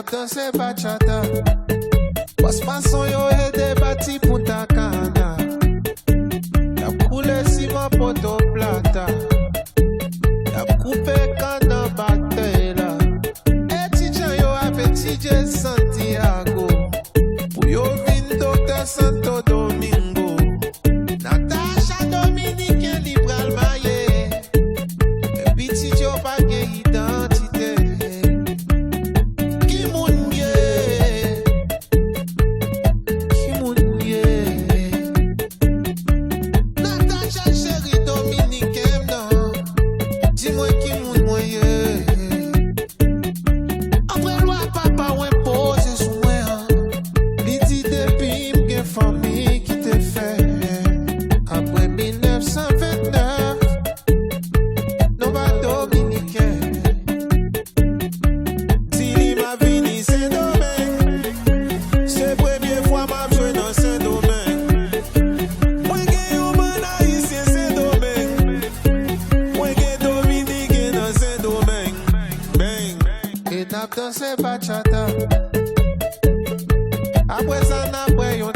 nap danse bachata. Pas façon yo e debati Punta Cana. Nap koule ciment poto plata. Nap coupe kana bate la. Étudiant yo apetije Santiago. Pou yo vin Docteur Santo Domingo. Natasha Dominique Libral Maye. E petit yo pa gen identité. Ki moun ye? Ki moun ye? Natasha chérie Dominique non. Dis-moi ki moun mwen ye. Après loi papa ou impose sou mwen. Li di depi m'gen famille qui te fait. Après 1929, non pas dominicain. Si li m'a vini Saint-Domingue, c'est première fois m'a joué dans Saint-Domingue. Moi gen yon man haïtien Saint-Domingue. Moi gen dominicain dans Saint-Domingue. Bang. Et nap danse bachata. Après ça n'a pas yon